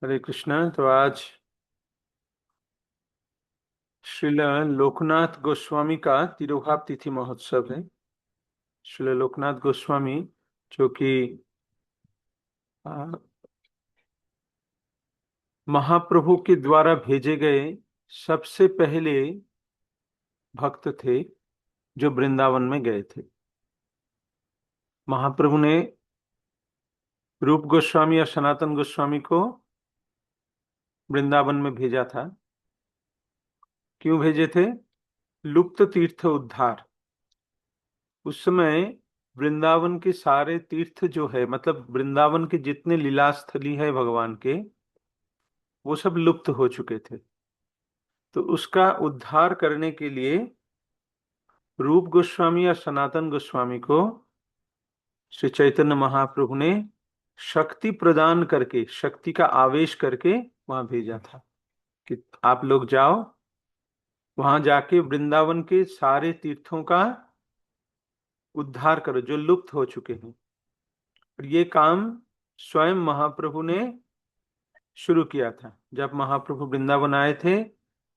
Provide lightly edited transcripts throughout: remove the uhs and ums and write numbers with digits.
हरे कृष्णा। तो आज श्रील लोकनाथ गोस्वामी का तिरुभाव तिथि महोत्सव है। श्रील लोकनाथ गोस्वामी जो कि आ, महाप्रभु के द्वारा भेजे गए सबसे पहले भक्त थे जो वृंदावन में गए थे। महाप्रभु ने रूप गोस्वामी और सनातन गोस्वामी को वृंदावन में भेजा था। क्यों भेजे थे? लुप्त तीर्थ उद्धार। उस समय वृंदावन के सारे तीर्थ जो है, मतलब वृंदावन के जितने लीला स्थली है भगवान के, वो सब लुप्त हो चुके थे। तो उसका उद्धार करने के लिए रूप गोस्वामी और सनातन गोस्वामी को श्री चैतन्य महाप्रभु ने शक्ति प्रदान करके, शक्ति का आवेश करके वहां भेजा था कि आप लोग जाओ, वहां जाके वृंदावन के सारे तीर्थों का उद्धार करो जो लुप्त हो चुके हैं। और ये काम स्वयं महाप्रभु ने शुरू किया था। जब महाप्रभु वृंदावन आए थे,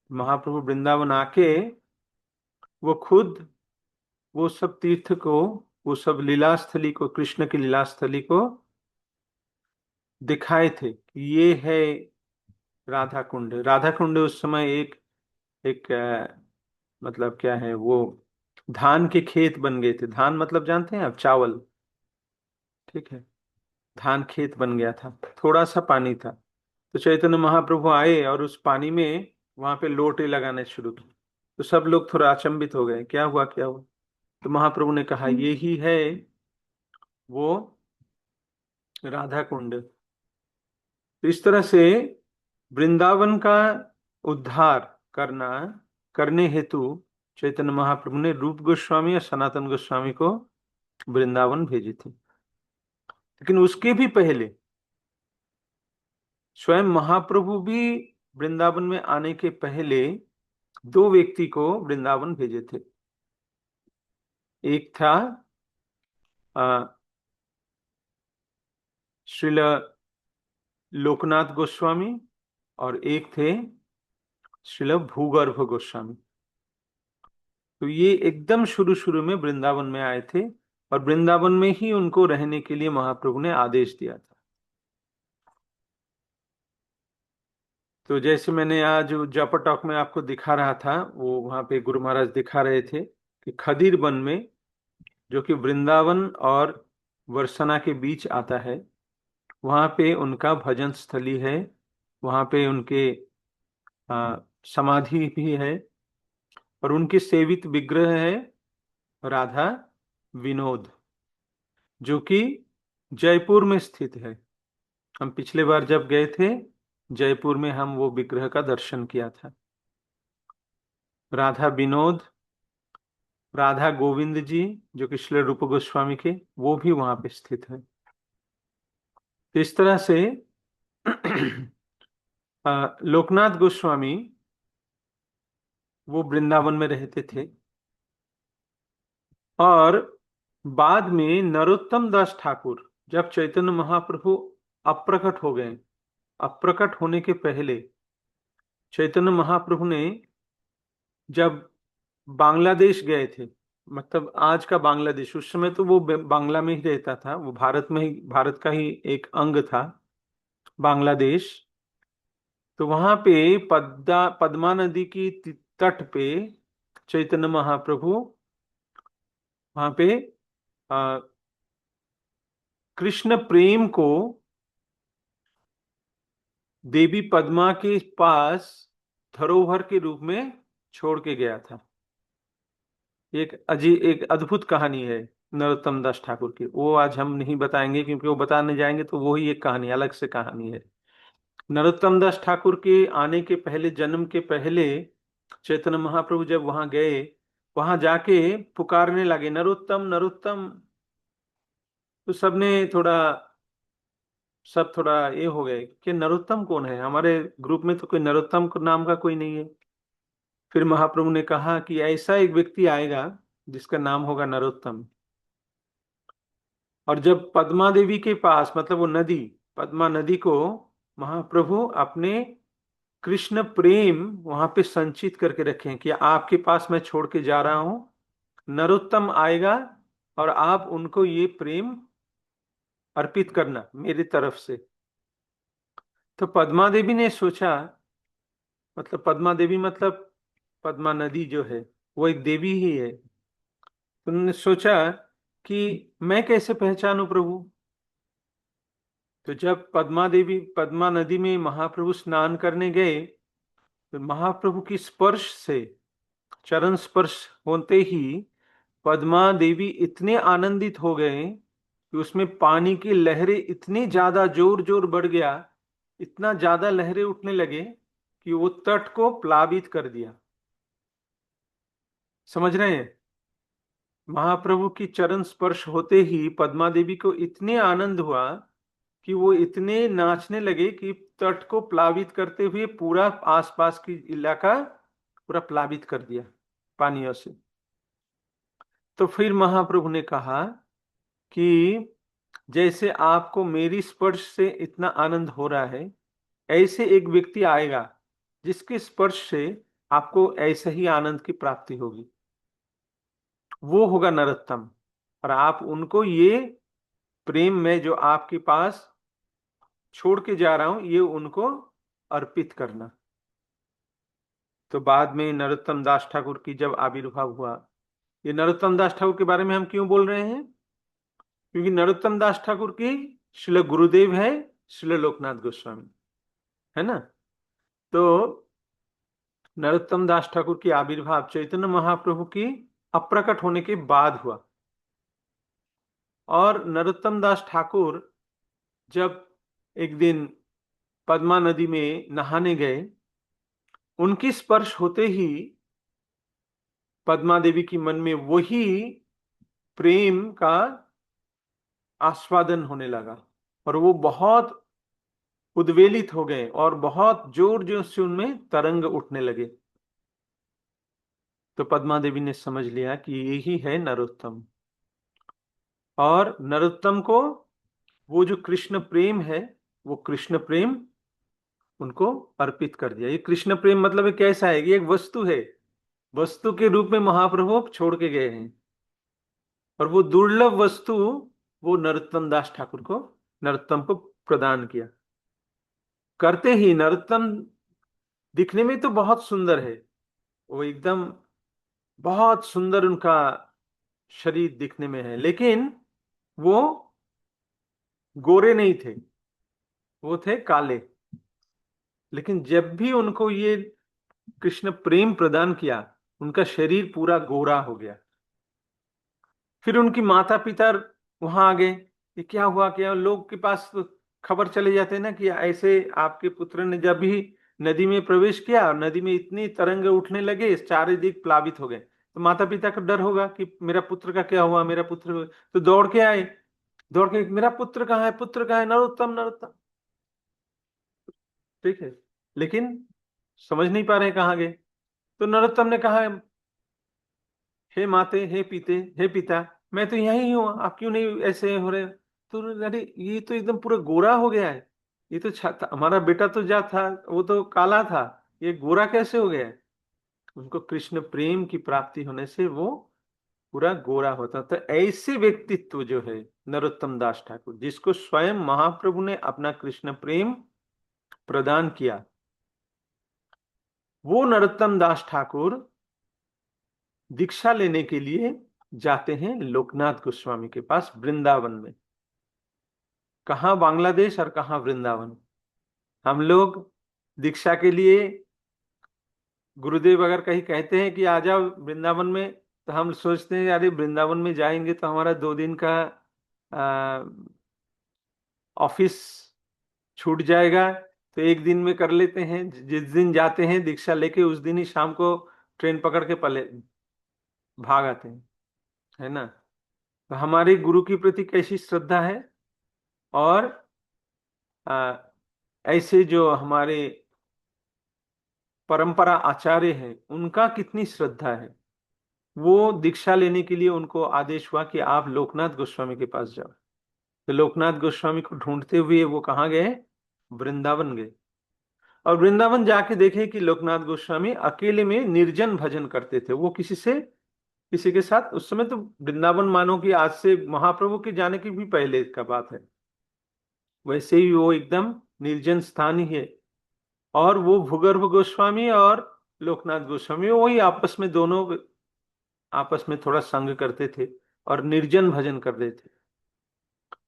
महाप्रभु वृंदावन आके वो खुद वो सब तीर्थ को, वो सब लीलास्थली को, कृष्ण की लीलास्थली को दिखाए थे कि ये है राधा कुंड। राधा कुंड उस समय एक एक मतलब क्या है वो, धान के खेत बन गए थे। धान मतलब जानते हैं आप? चावल। ठीक है, धान खेत बन गया था, थोड़ा सा पानी था। तो चैतन्य महाप्रभु आए और उस पानी में वहां पे लोटे लगाने शुरू किए। तो सब लोग थोड़ा अचंभित हो गए, क्या हुआ क्या हुआ। तो महाप्रभु ने कहा ये ही है वो राधा कुंड। तो इस तरह से वृंदावन का उद्धार करना, करने हेतु चैतन्य महाप्रभु ने रूप गोस्वामी और सनातन गोस्वामी को वृंदावन भेजे थे। लेकिन उसके भी पहले स्वयं महाप्रभु भी वृंदावन में आने के पहले दो व्यक्ति को वृंदावन भेजे थे। एक था श्रील लोकनाथ गोस्वामी और एक थे श्रील भूगर्भ गोस्वामी। तो ये एकदम शुरू शुरू में वृंदावन में आए थे और वृंदावन में ही उनको रहने के लिए महाप्रभु ने आदेश दिया था। तो जैसे मैंने आज जापा टॉक में आपको दिखा रहा था, वो वहां पे गुरु महाराज दिखा रहे थे कि खदीर वन में, जो कि वृंदावन और वर्सना के बीच आता है, वहां पे उनका भजन स्थली है। वहां पे उनके समाधि भी है और उनके सेवित विग्रह है राधा विनोद, जो कि जयपुर में स्थित है। हम पिछले बार जब गए थे जयपुर में, हम वो विग्रह का दर्शन किया था। राधा विनोद, राधा गोविंद जी जो कि श्री रूप गोस्वामी के, वो भी वहां पे स्थित है। तो इस तरह से लोकनाथ गोस्वामी वो वृंदावन में रहते थे। और बाद में नरोत्तम दास ठाकुर, जब चैतन्य महाप्रभु अप्रकट हो गए, अप्रकट होने के पहले चैतन्य महाप्रभु ने जब बांग्लादेश गए थे, मतलब आज का बांग्लादेश, उस समय तो वो बांग्ला में ही रहता था, वो भारत में ही, भारत का ही एक अंग था बांग्लादेश। तो वहां पे पद्मा नदी की तट पे चैतन्य महाप्रभु वहां पे आ, कृष्ण प्रेम को देवी पद्मा के पास धरोहर के रूप में छोड़ के गया था। एक अद्भुत कहानी है नरोत्तम दास ठाकुर की। वो आज हम नहीं बताएंगे क्योंकि वो बताने जाएंगे तो वो ही एक कहानी, अलग से कहानी है। नरोत्तम दास ठाकुर के आने के पहले, जन्म के पहले, चैतन्य महाप्रभु जब वहां गए, वहां जाके पुकारने लगे नरोत्तम नरोत्तम। तो सबने थोड़ा, सब थोड़ा ये हो गए कि नरोत्तम कौन है, हमारे ग्रुप में तो कोई नरोत्तम नाम का कोई नहीं है। फिर महाप्रभु ने कहा कि ऐसा एक व्यक्ति आएगा जिसका नाम होगा नरोत्तम। और जब पद्मा देवी के पास, मतलब वो नदी, पद्मा नदी को महाप्रभु अपने कृष्ण प्रेम वहां पे संचित करके रखे हैं कि आपके पास मैं छोड़ के जा रहा हूं, नरोत्तम आएगा और आप उनको ये प्रेम अर्पित करना मेरी तरफ से। तो पद्मा देवी ने सोचा, मतलब पद्मा देवी मतलब पद्मा नदी जो है वो एक देवी ही है। तो उन्होंने सोचा कि मैं कैसे पहचानूं प्रभु। तो जब पद्मा देवी पद्मा नदी में महाप्रभु स्नान करने गए, तो महाप्रभु की स्पर्श से, चरण स्पर्श होते ही पद्मा देवी इतने आनंदित हो गए कि उसमें पानी की लहरें इतनी ज्यादा जोर जोर बढ़ गया, इतना ज्यादा लहरें उठने लगे कि वो तट को प्लावित कर दिया। समझ रहे हैं? महाप्रभु की चरण स्पर्श होते ही पद्मा देवी को इतने आनंद हुआ कि वो इतने नाचने लगे कि तट को प्लावित करते हुए पूरा आसपास की इलाका पूरा प्लावित कर दिया पानियों से। तो फिर महाप्रभु ने कहा कि जैसे आपको मेरी स्पर्श से इतना आनंद हो रहा है, ऐसे एक व्यक्ति आएगा जिसके स्पर्श से आपको ऐसे ही आनंद की प्राप्ति होगी, वो होगा नरोत्तम। और आप उनको ये प्रेम में जो आपके पास छोड़ के जा रहा हूं, ये उनको अर्पित करना। तो बाद में नरोत्तम दास ठाकुर की जब आविर्भाव हुआ, ये नरोत्तम दास ठाकुर के बारे में हम क्यों बोल रहे हैं? क्योंकि नरोत्तम दास ठाकुर की श्रील गुरुदेव है श्रील लोकनाथ गोस्वामी, है ना। तो नरोत्तम दास ठाकुर की आविर्भाव चैतन्य महाप्रभु की अप्रकट होने के बाद हुआ। और नरोत्तम दास ठाकुर जब एक दिन पद्मा नदी में नहाने गए, उनकी स्पर्श होते ही पद्मा देवी की मन में वही प्रेम का आस्वादन होने लगा और वो बहुत उद्वेलित हो गए और बहुत जोर जोर से उनमें तरंग उठने लगे। तो पद्मा देवी ने समझ लिया कि यही है नरोत्तम, और नरोत्तम को वो जो कृष्ण प्रेम है, वो कृष्ण प्रेम उनको अर्पित कर दिया। ये कृष्ण प्रेम मतलब एक कैसा है? ये एक वस्तु है, वस्तु के रूप में महाप्रभु छोड़ के गए हैं, और वो दुर्लभ वस्तु वो नरोत्तम दास ठाकुर को, नरोत्तम को प्रदान किया। करते ही नरोत्तम दिखने में तो बहुत सुंदर है, वो एकदम बहुत सुंदर उनका शरीर दिखने में है, लेकिन वो गोरे नहीं थे, वो थे काले। लेकिन जब भी उनको ये कृष्ण प्रेम प्रदान किया, उनका शरीर पूरा गोरा हो गया। फिर उनकी माता पिता वहां आ गए, ये क्या हुआ, क्या? लोग के पास तो खबर चले जाते हैं ना कि ऐसे आपके पुत्र ने जब भी नदी में प्रवेश किया और नदी में इतनी तरंगे उठने लगे, चारों दिक प्लावित हो गए। तो माता पिता का डर होगा कि मेरा पुत्र का क्या हुआ, मेरा पुत्र। तो दौड़ के आए, दौड़ के, मेरा पुत्र कहाँ है, पुत्र कहाँ है, नरोत्तम नरोत्तम। ठीक है, लेकिन समझ नहीं पा रहे कहाँ गए। तो नरोत्तम ने कहा, हे माते, हे पीते, हे पिता, मैं तो यही हूँ, आप क्यों नहीं ऐसे हो रहे? तो अरे ये तो एकदम पूरा गोरा हो गया है, ये तो हमारा बेटा तो जा था, वो तो काला था, ये गोरा कैसे हो गया है? उनको कृष्ण प्रेम की प्राप्ति होने से वो पूरा गोरा होता। तो ऐसे व्यक्तित्व जो है नरोत्तम दास ठाकुर, जिसको स्वयं महाप्रभु ने अपना कृष्ण प्रेम प्रदान किया, वो नरोत्तम दास ठाकुर दीक्षा लेने के लिए जाते हैं लोकनाथ गोस्वामी के पास वृंदावन में। कहाँ बांग्लादेश और कहाँ वृंदावन। हम लोग दीक्षा के लिए, गुरुदेव अगर कहीं कहते हैं कि आ जाओ वृंदावन में, तो हम सोचते हैं अरे वृंदावन में जाएंगे तो हमारा 2 दिन का ऑफिस छूट जाएगा, तो एक दिन में कर लेते हैं। जिस दिन जाते हैं दीक्षा लेके, उस दिन ही शाम को ट्रेन पकड़ के पले भाग आते हैं, है ना। तो हमारे गुरु के प्रति कैसी श्रद्धा है, और आ, ऐसे जो हमारे परंपरा आचार्य हैं उनका कितनी श्रद्धा है। वो दीक्षा लेने के लिए उनको आदेश हुआ कि आप लोकनाथ गोस्वामी के पास जाओ। तो लोकनाथ गोस्वामी को ढूंढते हुए वो कहाँ गए? वृंदावन गए और वृंदावन जाके देखे कि लोकनाथ गोस्वामी अकेले में निर्जन भजन करते थे। वो किसी के साथ, उस समय तो वृंदावन मानो कि आज से महाप्रभु के जाने की भी पहले का बात है, वैसे ही वो एकदम निर्जन स्थान ही है। और वो भूगर्भ गोस्वामी और लोकनाथ गोस्वामी वही आपस में दोनों आपस में थोड़ा संग करते थे और निर्जन भजन करते थे।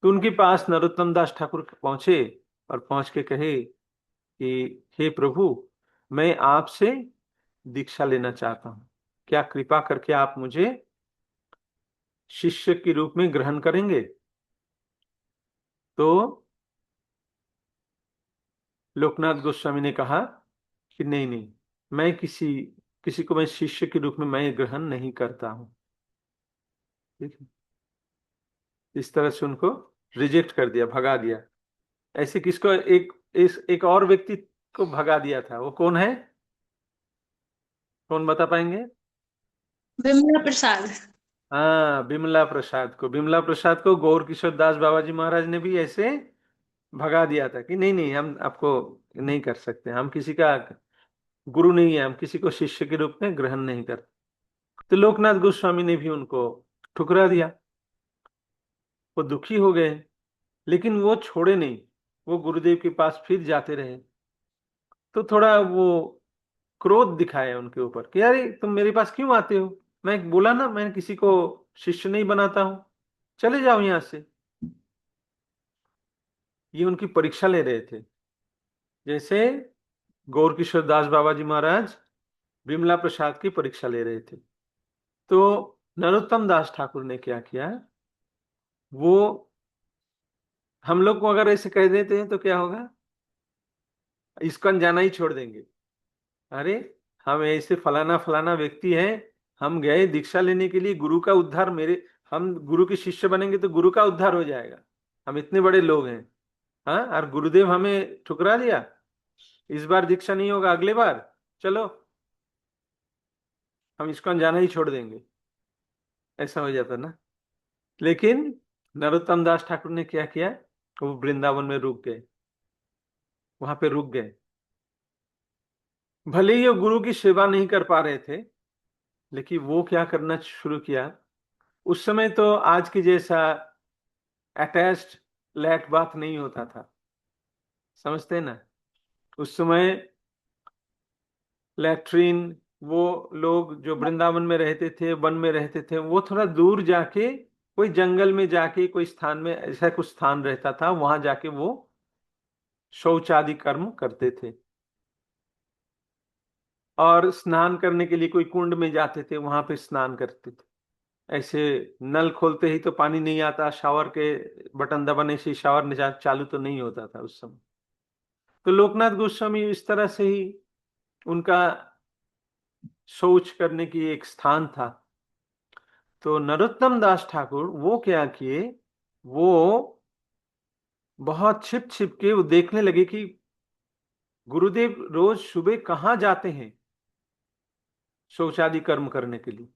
तो उनके पास नरोत्तम दास ठाकुर पहुंचे और पहुंच के कहे कि हे प्रभु, मैं आपसे दीक्षा लेना चाहता हूं, क्या कृपा करके आप मुझे शिष्य के रूप में ग्रहण करेंगे? तो लोकनाथ गोस्वामी ने कहा कि नहीं नहीं, मैं किसी किसी को मैं शिष्य के रूप में मैं ग्रहण नहीं करता हूं। ठीक है, इस तरह से उनको रिजेक्ट कर दिया, भगा दिया। ऐसे किसको, एक और व्यक्ति को भगा दिया था, वो कौन है? कौन बता पाएंगे? विमला प्रसाद। हाँ, बिमला प्रसाद को। बिमला प्रसाद को गौर किशोर दास बाबा जी महाराज ने भी ऐसे भगा दिया था कि नहीं नहीं, हम आपको नहीं कर सकते, हम किसी का गुरु नहीं है, हम किसी को शिष्य के रूप में ग्रहण नहीं करते। तो लोकनाथ गोस्वामी ने भी उनको ठुकरा दिया। वो दुखी हो गए, लेकिन वो छोड़े नहीं, वो गुरुदेव के पास फिर जाते रहे। तो थोड़ा वो क्रोध दिखाया उनके ऊपर कि अरे तुम मेरे पास क्यों आते हो, मैं बोला ना मैं किसी को शिष्य नहीं बनाता हूं, चले जाओ यहां से। ये उनकी परीक्षा ले रहे थे, जैसे गौर किशोर दास बाबा जी महाराज विमला प्रसाद की परीक्षा ले रहे थे। तो नरोत्तम दास ठाकुर ने क्या किया, वो हम लोग को अगर ऐसे कह देते हैं तो क्या होगा, इस्कॉन जाना ही छोड़ देंगे। अरे हम ऐसे फलाना फलाना व्यक्ति हैं, हम गए दीक्षा लेने के लिए, गुरु का उद्धार मेरे, हम गुरु के शिष्य बनेंगे तो गुरु का उद्धार हो जाएगा, हम इतने बड़े लोग हैं। हाँ, और गुरुदेव हमें ठुकरा दिया, इस बार दीक्षा नहीं होगा, अगले बार चलो हम इस्कॉन जाना ही छोड़ देंगे, ऐसा हो जाता ना। लेकिन नरोत्तम दास ठाकुर ने क्या किया, वो वृंदावन में रुक गए, वहां पे रुक गए। भले ही वो गुरु की सेवा नहीं कर पा रहे थे, लेकिन वो क्या करना शुरू किया, उस समय तो आज की जैसा अटैच्ड लैट बाथ नहीं होता था, समझते हैं ना। उस समय लैट्रीन, वो लोग जो वृंदावन में रहते थे, वन में रहते थे, वो थोड़ा दूर जाके कोई जंगल में जाके कोई स्थान में ऐसा कुछ स्थान रहता था, वहां जाके वो शौचादि कर्म करते थे। और स्नान करने के लिए कोई कुंड में जाते थे, वहां पे स्नान करते थे। ऐसे नल खोलते ही तो पानी नहीं आता, शावर के बटन दबाने से शावर चालू तो नहीं होता था उस समय। तो लोकनाथ गोस्वामी इस तरह से ही उनका शौच करने की एक स्थान था। तो नरोत्तम दास ठाकुर वो क्या किए, वो बहुत छिप छिप के वो देखने लगे कि गुरुदेव रोज सुबह कहाँ जाते हैं शौचादि कर्म करने के लिए।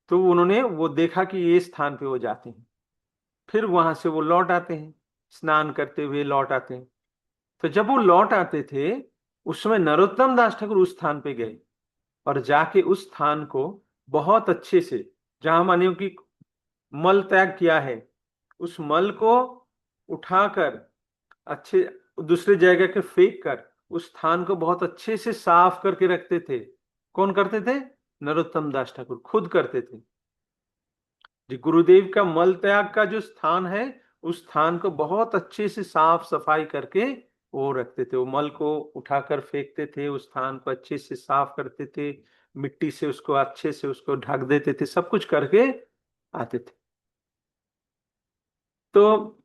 तो उन्होंने वो देखा कि ये स्थान पे वो जाते हैं, फिर वहां से वो लौट आते हैं, स्नान करते हुए लौट आते हैं। तो जब वो लौट आते थे, उस समय नरोत्तम दास ठाकुर उस स्थान पे गए और जाके उस स्थान को बहुत अच्छे से, जहां मानियो कि मल त्याग किया है, उस मल को उठाकर अच्छे दूसरे जगह के फेंक कर उस स्थान को बहुत अच्छे से साफ करके रखते थे। कौन करते थे? नरोत्तम दास ठाकुर खुद करते थे। जी, गुरुदेव का मल त्याग का जो स्थान है, उस स्थान को बहुत अच्छे से साफ सफाई करके वो रखते थे। वो मल को उठाकर फेंकते थे, उस स्थान को अच्छे से साफ करते थे, मिट्टी से उसको अच्छे से उसको ढक देते थे, सब कुछ करके आते थे। तो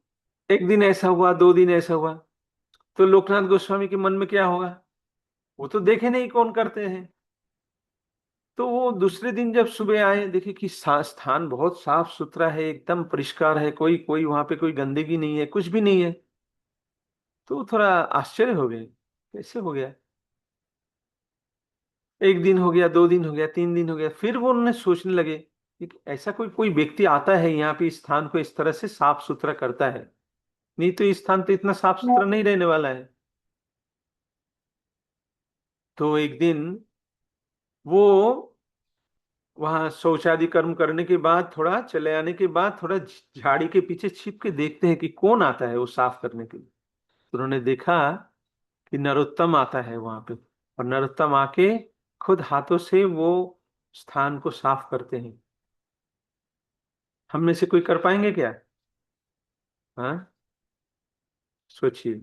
एक दिन ऐसा हुआ, दो दिन ऐसा हुआ, तो लोकनाथ गोस्वामी के मन में क्या होगा, वो तो देखे नहीं कौन करते हैं। तो वो दूसरे दिन जब सुबह आए, देखे कि स्थान बहुत साफ सुथरा है, एकदम परिष्कार है, कोई कोई वहां पे कोई गंदगी नहीं है, कुछ भी नहीं है। तो वो थोड़ा आश्चर्य हो गए, कैसे हो गया। एक दिन हो गया, दो दिन हो गया, तीन दिन हो गया, फिर वो उन्होंने सोचने लगे कि ऐसा कोई कोई व्यक्ति आता है यहाँ पे, इस स्थान को इस तरह से साफ सुथरा करता है, नहीं तो ये स्थान तो इतना साफ सुथरा नहीं रहने वाला है। तो एक दिन वो वहां शौचादि कर्म करने के बाद, थोड़ा चले आने के बाद, थोड़ा झाड़ी के पीछे छिप के देखते हैं कि कौन आता है वो साफ करने के लिए। तो उन्होंने देखा कि नरोत्तम आता है वहां पे, और नरोत्तम आके खुद हाथों से वो स्थान को साफ करते हैं। हम में से कोई कर पाएंगे क्या? हाँ, सोचिए।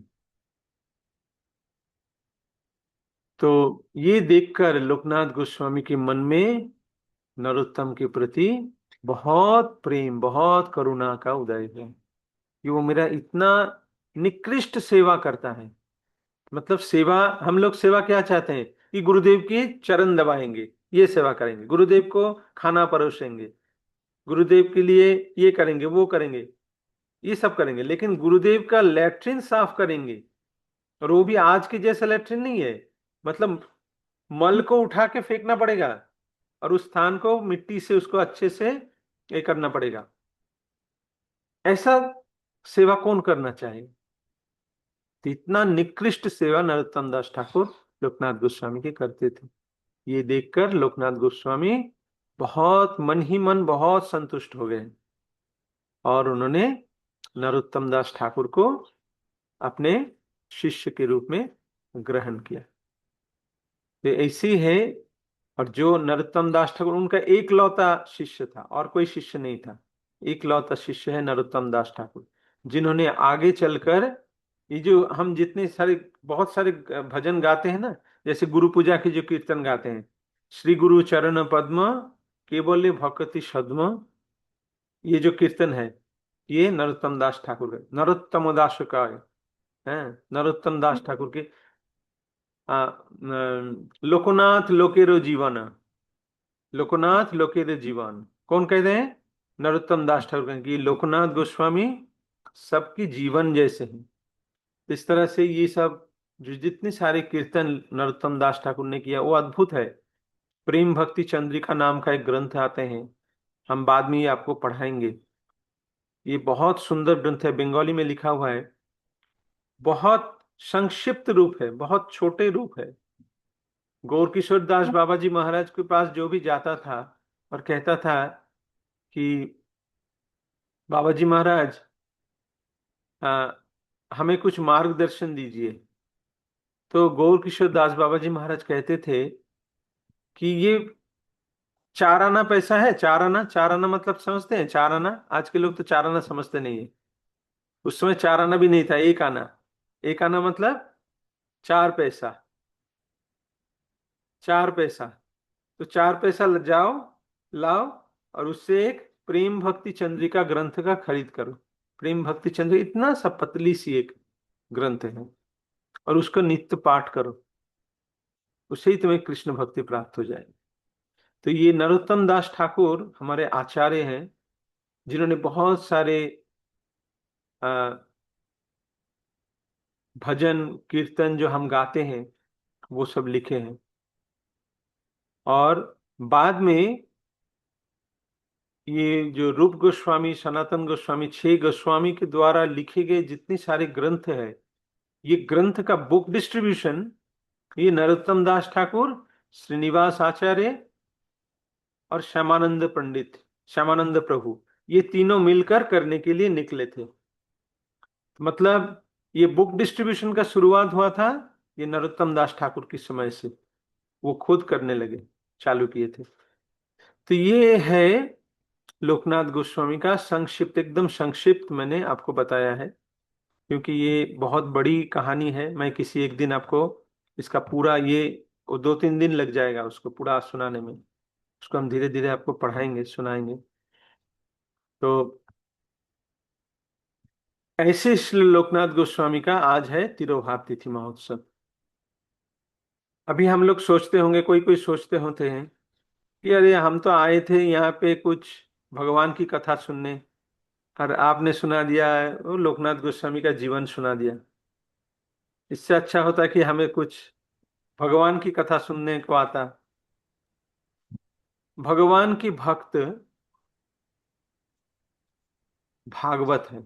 तो ये देखकर लोकनाथ गोस्वामी के मन में नरोत्तम के प्रति बहुत प्रेम, बहुत करुणा का उदय है कि वो मेरा इतना निकृष्ट सेवा करता है। मतलब सेवा, हम लोग सेवा क्या चाहते हैं कि गुरुदेव के चरण दबाएंगे, ये सेवा करेंगे, गुरुदेव को खाना परोसेंगे, गुरुदेव के लिए ये करेंगे, वो करेंगे, ये सब करेंगे, लेकिन गुरुदेव का लेट्रिन साफ करेंगे। और वो भी आज के जैसा लेट्रिन नहीं है। मतलब मल को उठा के फेंकना पड़ेगा, और उस स्थान को मिट्टी से उसको अच्छे से ये करना पड़ेगा। ऐसा सेवा कौन करना चाहे? तो इतना निकृष्ट सेवा नरोत्तम दास ठाकुर लोकनाथ गोस्वामी के करते थे। ये देखकर लोकनाथ गोस्वामी बहुत मन ही मन बहुत संतुष्ट हो गए, और उन्होंने नरोत्तम दास ठाकुर को अपने शिष्य के रूप में ग्रहण किया। तो ऐसी है। और जो नरोत्तम दास ठाकुर उनका एकलौता शिष्य था, और कोई शिष्य नहीं था। एकलौता शिष्य है नरोत्तम दास ठाकुर, जिन्होंने आगे चलकर ये जो हम जितने सारे बहुत सारे भजन गाते हैं ना, जैसे गुरु पूजा के जो कीर्तन गाते हैं, श्री गुरु चरण पद्म केवल भक्ति सद्म, ये जो कीर्तन है, ये नरोत्तम दास ठाकुर का, नरोत्तम दास का है, नरोत्तम दास ठाकुर के। लोकनाथ लोकेरो जीवन, लोकनाथ लोकेरो जीवन कौन कहते हैं? नरोत्तम दास ठाकुर कहते हैं कि लोकनाथ गोस्वामी सबकी जीवन जैसे हैं। इस तरह से ये सब जो जितने सारे कीर्तन नरोत्तम दास ठाकुर ने किया वो अद्भुत है। प्रेम भक्ति चंद्रिका नाम का एक ग्रंथ आते हैं, हम बाद में ये आपको पढ़ाएंगे। ये बहुत सुंदर ग्रंथ है, बंगाली में लिखा हुआ है। बहुत संक्षिप्त रूप है, बहुत छोटे रूप है। गौर किशोर दास बाबा जी महाराज के पास जो भी जाता था और कहता था कि बाबा जी महाराज, आ, हमें कुछ मार्गदर्शन दीजिए, तो गौर किशोर दास बाबा जी महाराज कहते थे कि ये 4 आना पैसा है। 4 आना, 4 आना मतलब समझते हैं? 4 आना, आज के लोग तो 4 आना समझते नहीं है। उस समय 4 आना भी नहीं था, 1 आना। 1 आना मतलब 4 पैसा। 4 पैसा, तो 4 पैसा जाओ, लाओ, और उससे एक प्रेम भक्ति चंद्रिका ग्रंथ का खरीद करो। प्रेम भक्ति चंद्रिका इतना सा पतली सी एक ग्रंथ है, और उसको नित्य पाठ करो, उससे ही तुम्हें कृष्ण भक्ति प्राप्त हो जाएगी। तो ये नरोत्तम दास ठाकुर हमारे आचार्य हैं, जिन्होंने बहुत सारे अ, भजन कीर्तन जो हम गाते हैं वो सब लिखे हैं। और बाद में ये जो रूप गोस्वामी, सनातन गोस्वामी, 6 गोस्वामी के द्वारा लिखे गए जितने सारे ग्रंथ है, ये ग्रंथ का बुक डिस्ट्रीब्यूशन ये नरोत्तम दास ठाकुर, श्रीनिवास आचार्य और श्यामानंद पंडित, श्यामानंद प्रभु, ये तीनों मिलकर करने के लिए निकले थे। मतलब ये बुक डिस्ट्रीब्यूशन का शुरुआत हुआ था ये नरोत्तम दास ठाकुर के समय से, वो खुद करने लगे, चालू किए थे। तो ये है लोकनाथ गोस्वामी का संक्षिप्त, एकदम संक्षिप्त मैंने आपको बताया है, क्योंकि ये बहुत बड़ी कहानी है। मैं किसी एक दिन आपको इसका पूरा ये, वो 2-3 दिन लग जाएगा उसको पूरा सुनाने में। उसको हम धीरे धीरे आपको पढ़ाएंगे, सुनाएंगे। तो ऐसे श्री लोकनाथ गोस्वामी का आज है तिरोभाव तिथि महोत्सव। अभी हम लोग सोचते होंगे, कोई कोई सोचते होते हैं कि अरे हम तो आए थे यहाँ पे कुछ भगवान की कथा सुनने, और आपने सुना दिया है वो लोकनाथ गोस्वामी का जीवन सुना दिया। इससे अच्छा होता कि हमें कुछ भगवान की कथा सुनने को आता। भगवान की भक्त भागवत है।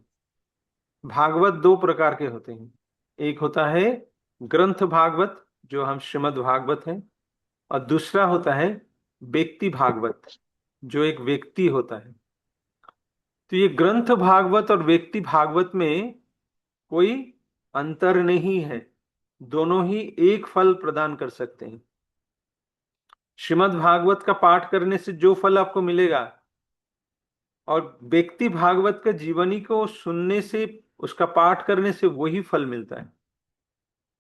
भागवत दो प्रकार के होते हैं। एक होता है ग्रंथ भागवत, जो हम श्रीमद् भागवत हैं, और दूसरा होता है व्यक्ति भागवत, जो एक व्यक्ति होता है। तो ये ग्रंथ भागवत और व्यक्ति भागवत में कोई अंतर नहीं है, दोनों ही एक फल प्रदान कर सकते हैं। श्रीमद् भागवत का पाठ करने से जो फल आपको मिलेगा, और व्यक्ति भागवत का जीवनी को सुनने से, उसका पाठ करने से वही फल मिलता है।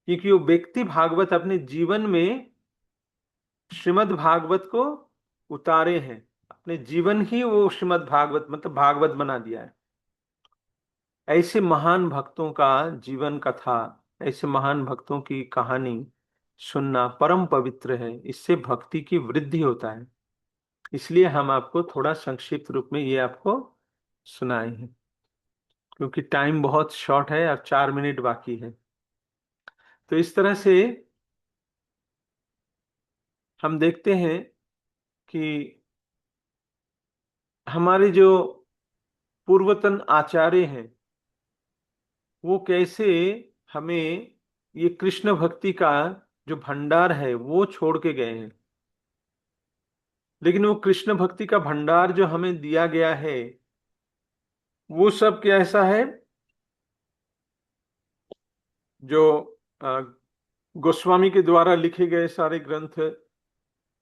क्योंकि वो व्यक्ति भागवत अपने जीवन में श्रीमद् भागवत को उतारे हैं, अपने जीवन ही वो श्रीमद् भागवत मतलब भागवत बना दिया है। ऐसे महान भक्तों का जीवन कथा, ऐसे महान भक्तों की कहानी सुनना परम पवित्र है, इससे भक्ति की वृद्धि होता है। इसलिए हम आपको थोड़ा संक्षिप्त रूप में ये आपको सुनाए हैं, क्योंकि टाइम बहुत शॉर्ट है और 4 मिनट बाकी है। तो इस तरह से हम देखते हैं कि हमारे जो पूर्वतन आचार्य हैं, वो कैसे हमें ये कृष्ण भक्ति का जो भंडार है वो छोड़ के गए हैं। लेकिन वो कृष्ण भक्ति का भंडार जो हमें दिया गया है, वो सब क्या ऐसा है जो अ, गोस्वामी के द्वारा लिखे गए सारे ग्रंथ,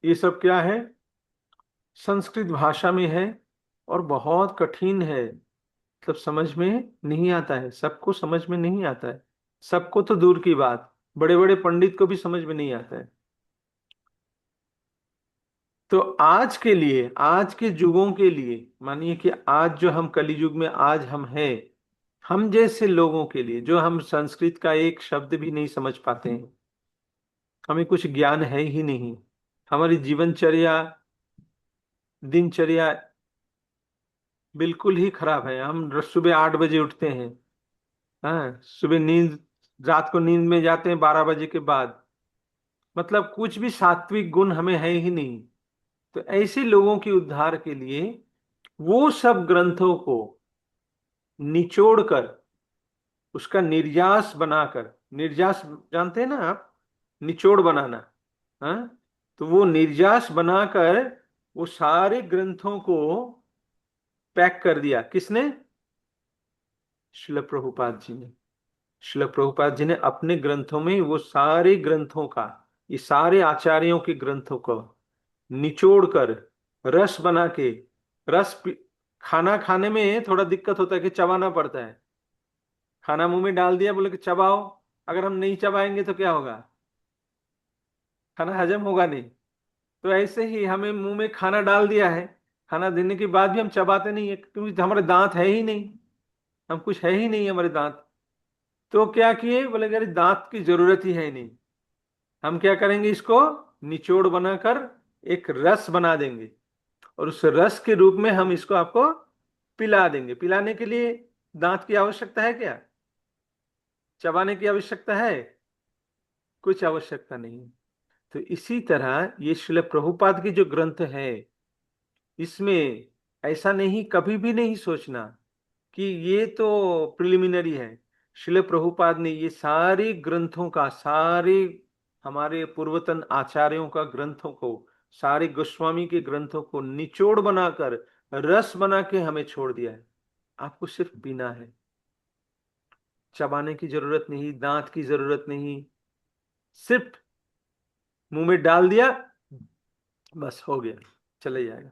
ये सब क्या है, संस्कृत भाषा में है और बहुत कठिन है। मतलब समझ में नहीं आता है, सबको समझ में नहीं आता है। सबको तो दूर की बात, बड़े बड़े पंडित को भी समझ में नहीं आता है। तो आज के लिए, आज के युगों के लिए, मानिए कि आज जो हम कलयुग में आज हम हैं, हम जैसे लोगों के लिए, जो हम संस्कृत का एक शब्द भी नहीं समझ पाते हैं, हमें कुछ ज्ञान है ही नहीं, हमारी जीवनचर्या, दिनचर्या बिल्कुल ही खराब है। हम सुबह 8 बजे उठते हैं, हाँ, सुबह नींद, रात को नींद में जाते हैं 12 बजे के बाद। मतलब कुछ भी सात्विक गुण हमें है ही नहीं। तो ऐसे लोगों के उद्धार के लिए वो सब ग्रंथों को निचोड़ कर, उसका निर्यास बनाकर, निर्यास जानते हैं ना आप, निचोड़ बनाना, हाँ, तो वो निर्यास बनाकर वो सारे ग्रंथों को पैक कर दिया। किसने? शिल प्रभुपाद जी ने। शिल प्रभुपाद जी ने अपने ग्रंथों में वो सारे ग्रंथों का, ये सारे आचार्यों के ग्रंथों को निचोड़ कर रस बना के, खाना खाने में थोड़ा दिक्कत होता है कि चबाना पड़ता है। खाना मुंह में डाल दिया, बोले कि चबाओ, अगर हम नहीं चबाएंगे तो क्या होगा, खाना हजम होगा नहीं। तो ऐसे ही हमें मुंह में खाना डाल दिया है, खाना देने के बाद भी हम चबाते नहीं है, क्योंकि हमारे दांत है ही नहीं, हम कुछ है ही नहीं हमारे दांत। तो क्या किए, बोले कि अरे दांत की जरूरत ही है नहीं, हम क्या करेंगे, इसको निचोड़ बनाकर एक रस बना देंगे, और उस रस के रूप में हम इसको आपको पिला देंगे। पिलाने के लिए दांत की आवश्यकता है क्या, चबाने की आवश्यकता है? कुछ आवश्यकता नहीं है। तो इसी तरह ये श्रील प्रभुपाद की जो ग्रंथ है, इसमें ऐसा नहीं, कभी भी नहीं सोचना कि ये तो प्रिलिमिनरी है। श्रील प्रभुपाद ने ये सारे ग्रंथों का, सारे हमारे पूर्वतन आचार्यों का ग्रंथों को, सारे गोस्वामी के ग्रंथों को निचोड़ बनाकर रस बना के हमें छोड़ दिया है। आपको सिर्फ पीना है, चबाने की जरूरत नहीं, दांत की जरूरत नहीं, सिर्फ मुंह में डाल दिया, बस हो गया, चले जाएगा,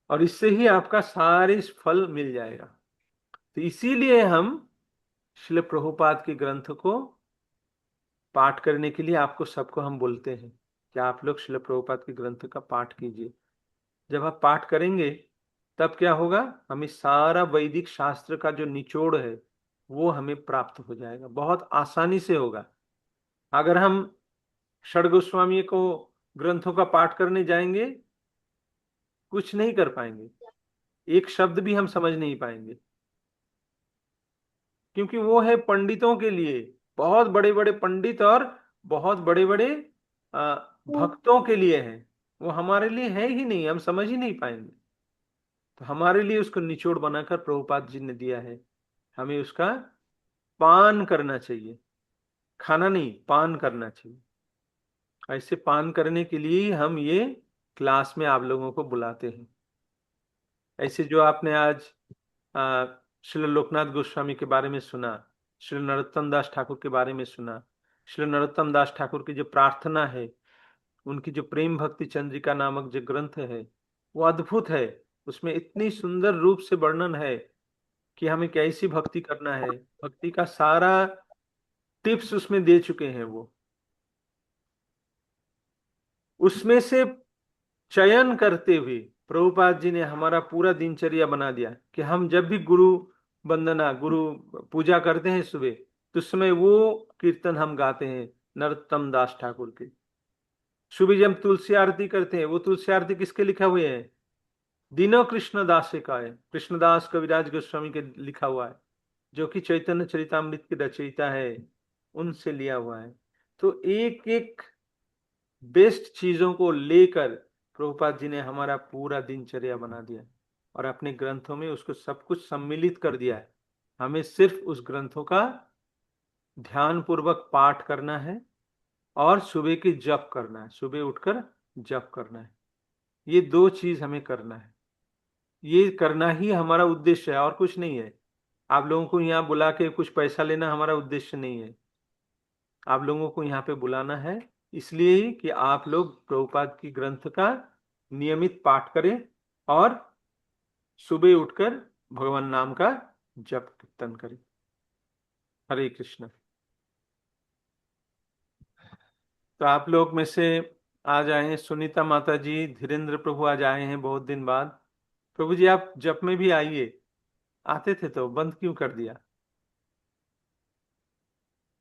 और इससे ही आपका सारे फल मिल जाएगा। तो इसीलिए हम श्रील प्रभुपाद के ग्रंथ को पाठ करने के लिए आपको सबको हम बोलते हैं कि आप लोग श्रील प्रभुपाद के ग्रंथ का पाठ कीजिए। जब आप पाठ करेंगे तब क्या होगा, हमें सारा वैदिक शास्त्र का जो निचोड़ है वो हमें प्राप्त हो जाएगा, बहुत आसानी से होगा। अगर हम षड गोस्वामी को ग्रंथों का पाठ करने जाएंगे, कुछ नहीं कर पाएंगे, एक शब्द भी हम समझ नहीं पाएंगे, क्योंकि वो है पंडितों के लिए, बहुत बड़े बड़े पंडित और बहुत बड़े बड़े भक्तों के लिए है। वो हमारे लिए है ही नहीं, हम समझ ही नहीं पाएंगे। तो हमारे लिए उसको निचोड़ बनाकर प्रभुपाद जी ने दिया है। हमें उसका पान करना चाहिए, खाना नहीं, पान करना चाहिए। ऐसे पान करने के लिए हम ये क्लास में आप लोगों को बुलाते हैं। ऐसे जो आपने आज आ, श्री लोकनाथ गोस्वामी के बारे में सुना, श्री नरोत्तम दास ठाकुर के बारे में सुना, श्री नरोत्तम दास ठाकुर की जो प्रार्थना है, उनकी जो प्रेम भक्ति चंद्रिका नामक जो ग्रंथ है, वो अद्भुत है। उसमें इतनी सुंदर रूप से वर्णन है कि हमें कैसी भक्ति करना है, भक्ति का सारा टिप्स उसमें दे चुके हैं वो। उसमें से चयन करते हुए प्रभुपाद जी ने हमारा पूरा दिनचर्या बना दिया कि हम जब भी गुरु वंदना, गुरु पूजा करते हैं सुबह, तो उस समय वो कीर्तन हम गाते हैं नरोत्तम दास ठाकुर के। सुबह जब तुलसी आरती करते हैं, वो तुलसी आरती किसके लिखा हुए हैं? दीनो कृष्ण दास का है, कृष्णदास कविराज गोस्वामी के लिखा हुआ है, जो कि चैतन्य चरितामृत के रचयिता है, उनसे लिया हुआ है। तो एक एक बेस्ट चीजों को लेकर प्रभुपाद जी ने हमारा पूरा दिनचर्या बना दिया और अपने ग्रंथों में उसको सब कुछ सम्मिलित कर दिया है। हमें सिर्फ उस ग्रंथों का ध्यान पूर्वक पाठ करना है और सुबह की जप करना है, सुबह उठकर जप करना है। ये दो चीज हमें करना है, ये करना ही हमारा उद्देश्य है और कुछ नहीं है। आप लोगों को यहाँ बुला के कुछ पैसा लेना हमारा उद्देश्य नहीं है। आप लोगों को यहाँ पे बुलाना है इसलिए ही कि आप लोग प्रभुपाद की ग्रंथ का नियमित पाठ करें और सुबह उठकर भगवान नाम का जप कीर्तन करें। हरे कृष्ण। तो आप लोग में से आज आए हैं सुनीता माता जी, धीरेन्द्र प्रभु आज आए हैं बहुत दिन बाद। प्रभु जी आप जप में भी आइए, आते थे तो बंद क्यों कर दिया?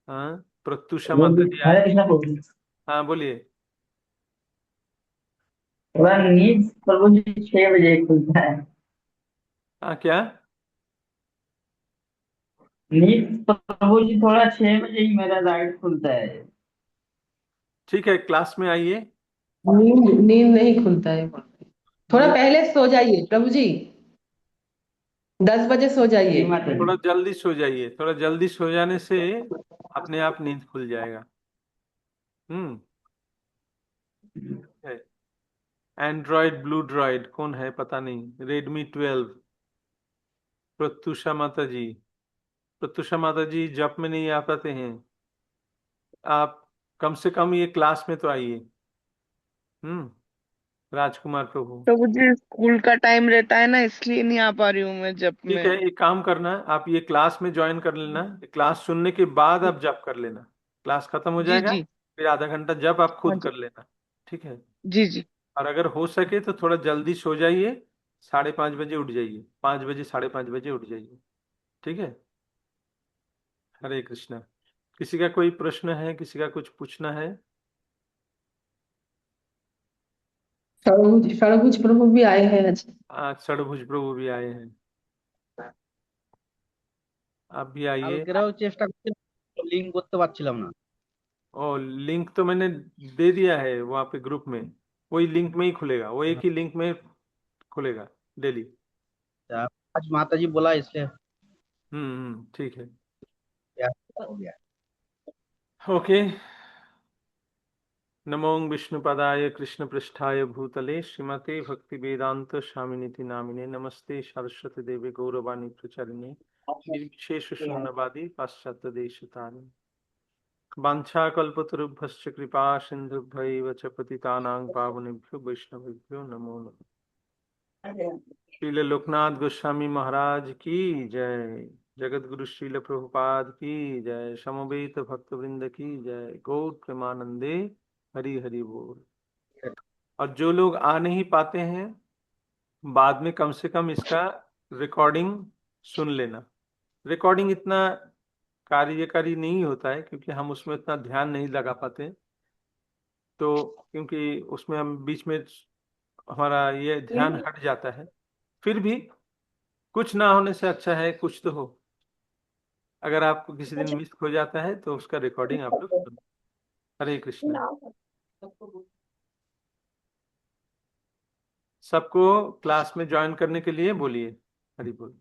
हाँ, प्रत्युषा माता जी हरे आए। कृष्णा प्रभु। हाँ बोलिए। थोड़ा नींद प्रभु जी 6 बजे खुलता है। हाँ क्या? नींद प्रभु जी थोड़ा 6 बजे ही मेरा राइट खुलता है। ठीक है, क्लास में आइए। नींद नींद नहीं खुलता है। थोड़ा नींद पहले सो जाइए प्रभु जी, 10 बजे सो जी जाइए। माता थोड़ा जी। जल्दी सो जाइए, थोड़ा जल्दी सो जाने से अपने आप नींद खुल जाएगा। हम्म। एंड्रॉयड ब्लू ड्रॉयड कौन है पता नहीं, रेडमी 12। प्रत्युषा माता जी, प्रत्युषा माता जी जप में नहीं आ पाते हैं आप, कम से कम ये क्लास में तो आइए। हम्म। राजकुमार प्रभु। तो मुझे स्कूल का टाइम रहता है ना, इसलिए नहीं आ पा रही हूँ मैं जब ठीक है, में। एक काम करना, आप ये क्लास में ज्वाइन कर लेना, क्लास सुनने के बाद आप जप कर लेना। क्लास खत्म हो जी जाएगा, जी। फिर आधा घंटा जप आप हाँ खुद जी। कर लेना। ठीक है। जी जी। और अगर हो सके तो थोड़ा जल्दी सो जाइए, 5:30 बजे उठ जाइए, 5 बजे 5:30 बजे उठ जाइए। ठीक है। हरे कृष्णा। किसी का कोई प्रश्न है, किसी का कुछ पूछना है? षड़भुज प्रभु भी आए हैं आज। आज षड़भुज प्रभु भी आए हैं, आप भी आइए। কালকেরাও চেষ্টা করছিলাম, লিঙ্ক করতে পারছিলাম না। ओ लिंक तो मैंने दे दिया है वहां पे ग्रुप में, वही लिंक में ही खुलेगा, वो एक ही लिंक में खुलेगा डेली। তা आज माताजी बोला इसलिए ठीक है। यार हो गया। ओके। नमो विष्णुपदाय कृष्ण पृष्ठाय भूतले श्रीमते भक्ति वेदांत स्वामिनीति नामिने नमस्ते सरस्वती देवे गौरवाणी प्रचारिणे निर्विशेष शून्यवादी पाश्चात्य देश तारिणे वाञ्छाकल्पतरुभ्यश्च कृपा सिन्धुभ्यैव च पतितानां पावनेभ्यो वैष्णवेभ्यो नमो नमः। श्रील लोकनाथ गोस्वामी महाराज की जय, जगत गुरु श्रील प्रभुपाद की जय, समवेत भक्त वृंद की जय, गौर प्रेमानंदे हरि हरि बोल। और जो लोग आ नहीं पाते हैं, बाद में कम से कम इसका रिकॉर्डिंग सुन लेना। रिकॉर्डिंग इतना कार्यकारी नहीं होता है क्योंकि हम उसमें इतना ध्यान नहीं लगा पाते, तो क्योंकि उसमें हम बीच में हमारा ये ध्यान हट जाता है। फिर भी कुछ ना होने से अच्छा है कुछ तो हो। अगर आपको किसी दिन मिस हो जाता है तो उसका रिकॉर्डिंग आप लोग सुनो। हरे कृष्णा। सबको क्लास में ज्वाइन करने के लिए बोलिए हरि बोल।